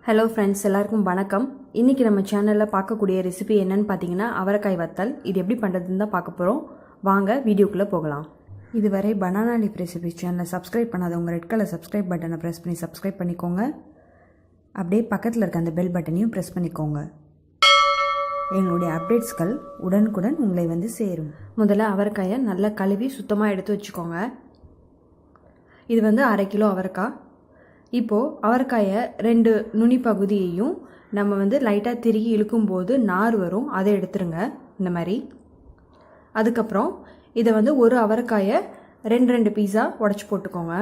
Hello friends, எல்லாருக்கும் வணக்கம். இன்றைக்கி நம்ம சேனலில் பார்க்கக்கூடிய ரெசிபி என்னன்னு பார்த்தீங்கன்னா அவரைக்காய் வத்தல். இது எப்படி பண்ணுறதுன்னு தான் பார்க்க போகிறோம். வாங்க வீடியோக்குள்ளே போகலாம். இதுவரை பனானா லீஃப் ரெசிபி சேனலை சப்ஸ்கிரைப் பண்ணாதவங்க ரெட் கலர் சப்ஸ்கிரைப் பட்டனை ப்ரெஸ் பண்ணி சப்ஸ்கிரைப் பண்ணிக்கோங்க. அப்படியே பக்கத்தில் இருக்க அந்த பெல் பட்டனையும் ப்ரெஸ் பண்ணிக்கோங்க. எங்களுடைய அப்டேட்ஸ்கள் உடனுக்குடன் உங்களை வந்து சேரும். முதல்ல அவரைக்காயை நல்லா கழுவி சுத்தமாக எடுத்து வச்சுக்கோங்க. இது வந்து 1/2 கிலோ அவரைக்காய். இப்போது அவரைக்காயை 2 நுனி பகுதியையும் நம்ம வந்து லைட்டாக திருகி இழுக்கும்போது நார் வரும், அதை எடுத்துருங்க இந்த மாதிரி. அதுக்கப்புறம் இதை வந்து ஒரு அவரைக்காயை 2 பீஸாக உடச்சி போட்டுக்கோங்க.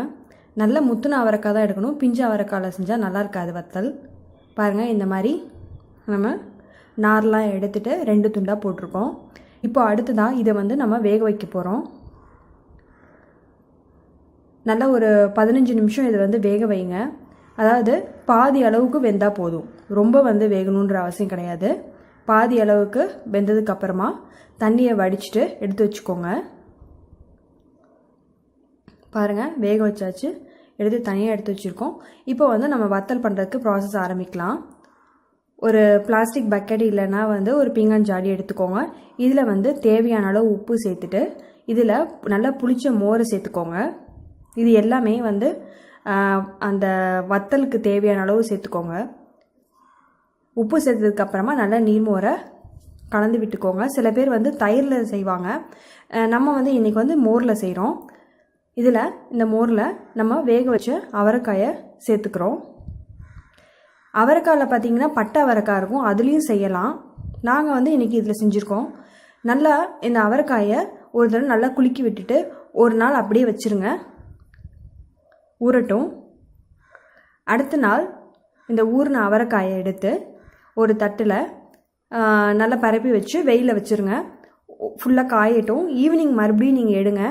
நல்ல முத்துன அவரைக்காய் தான் எடுக்கணும். பிஞ்சு அவரைக்காயில் செஞ்சால் நல்லா இருக்காது வத்தல். பாருங்கள், இந்த மாதிரி நம்ம நார்லாம் எடுத்துகிட்டு 2 துண்டாக போட்டிருக்கோம். இப்போ அடுத்ததாக இதை வந்து நம்ம வேக வைக்க போகிறோம். நல்லா ஒரு 15 நிமிஷம் இதை வந்து வேக வைங்க. அதாவது பாதி அளவுக்கு வெந்தால் போதும், ரொம்ப வந்து வேகணுன்ற அவசியம் கிடையாது. பாதி அளவுக்கு வெந்ததுக்கப்புறமா தண்ணியை வடிச்சிட்டு எடுத்து வச்சுக்கோங்க. பாருங்கள், வேக வச்சாச்சு, எடுத்து தனியாக எடுத்து வச்சுருக்கோம். இப்போ வந்து நம்ம வத்தல் பண்ணுறதுக்கு ப்ராசஸ் ஆரம்பிக்கலாம். ஒரு பிளாஸ்டிக் பக்கெட் இல்லைன்னா வந்து ஒரு பீங்கான் ஜாடி எடுத்துக்கோங்க. இதில் வந்து தேவையான அளவு உப்பு சேர்த்துட்டு இதில் நல்லா புளிச்ச மோரை சேர்த்துக்கோங்க. இது எல்லாமே வந்து அந்த வத்தலுக்கு தேவையான அளவு சேர்த்துக்கோங்க. உப்பு சேர்த்ததுக்கப்புறமா நல்லா நீர்மோரை கலந்து விட்டுக்கோங்க. சில பேர் வந்து தயிரில் செய்வாங்க. நம்ம வந்து இன்றைக்கி வந்து மோரில் செய்கிறோம். இதில் இந்த மோரில் நம்ம வேக வச்ச அவரைக்காயை சேர்த்துக்கிறோம். அவரைக்காயில் பார்த்திங்கன்னா பட்டை அவரைக்காய் இருக்கும், அதுலேயும் செய்யலாம். நாங்கள் வந்து இன்றைக்கி இதில் செஞ்சுருக்கோம். நல்லா இந்த அவரைக்காயை ஒரு தடவை நல்லா குலுக்கி விட்டுட்டு ஒரு நாள் அப்படியே வச்சுருங்க, ஊறட்டும். அடுத்த நாள் இந்த ஊறின அவரைக்காயை எடுத்து ஒரு தட்டில் நல்லா பரப்பி வச்சு வெயிலில் வச்சுருங்க. ஃபுல்லாக காயட்டும். ஈவினிங் மறுபடியும் நீங்கள் எடுங்க.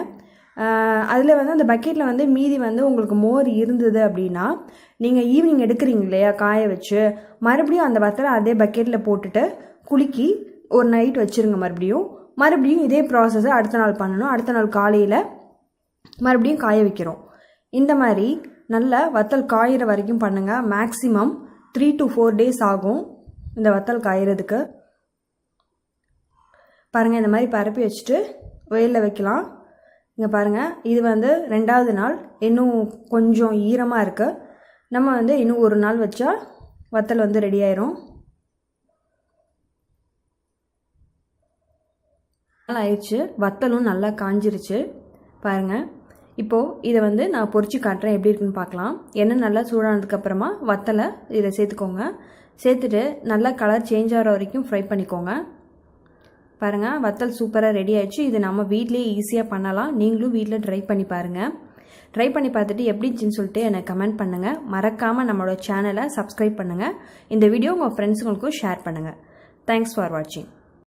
அதில் வந்து அந்த பக்கெட்டில் வந்து மீதி வந்து உங்களுக்கு மோர் இருந்தது அப்படின்னா நீங்கள் ஈவினிங் எடுக்கிறீங்க இல்லையா காய வச்சு, மறுபடியும் அந்த வத்தலை அதே பக்கெட்டில் போட்டுட்டு குலுக்கி ஒரு நைட் வச்சுருங்க. மறுபடியும் இதே ப்ராசஸை அடுத்த நாள் பண்ணணும். அடுத்த நாள் காலையில் மறுபடியும் காய வைக்கிறோம். இந்த மாதிரி நல்ல வத்தல் காயிற வரைக்கும் பண்ணுங்கள். மேக்ஸிமம் 3 to 4 days ஆகும் இந்த வத்தல் காயறதுக்கு. பாருங்கள், இந்த மாதிரி பரப்பி வச்சுட்டு வெயிலில் வைக்கலாம். இங்கே பாருங்கள், இது வந்து 2வது நாள் இன்னும் கொஞ்சம் ஈரமாக இருக்குது. நம்ம வந்து இன்னும் ஒரு நாள் வச்சா வத்தல் வந்து ரெடி ஆயிரும். ஆயிடுச்சு, வத்தலும் நல்லா காஞ்சிருச்சு. பாருங்கள், இப்போது இதை வந்து நான் பொரிச்சு காட்டுறேன், எப்படி இருக்குன்னு பார்க்கலாம். எண்ணெய் நல்லா சூடானதுக்கப்புறமா வத்தலை இதில் சேர்த்துக்கோங்க. சேர்த்துட்டு நல்லா கலர் சேஞ்ச் ஆகிற வரைக்கும் ஃப்ரை பண்ணிக்கோங்க. பாருங்கள், வத்தல் சூப்பராக ரெடி ஆயிடுச்சு. இது நம்ம வீட்லேயே ஈஸியாக பண்ணலாம். நீங்களும் வீட்டில் ட்ரை பண்ணி பாருங்கள். ட்ரை பண்ணி பார்த்துட்டு எப்படி இருந்துச்சுன்னு சொல்லிட்டு எனக்கு கமெண்ட் பண்ணுங்கள். மறக்காமல் நம்மளோட சேனலை சப்ஸ்கிரைப் பண்ணுங்கள். இந்த வீடியோ உங்கள் ஃப்ரெண்ட்ஸுங்களுக்கும் ஷேர் பண்ணுங்கள். தேங்க்ஸ் ஃபார் வாட்சிங்.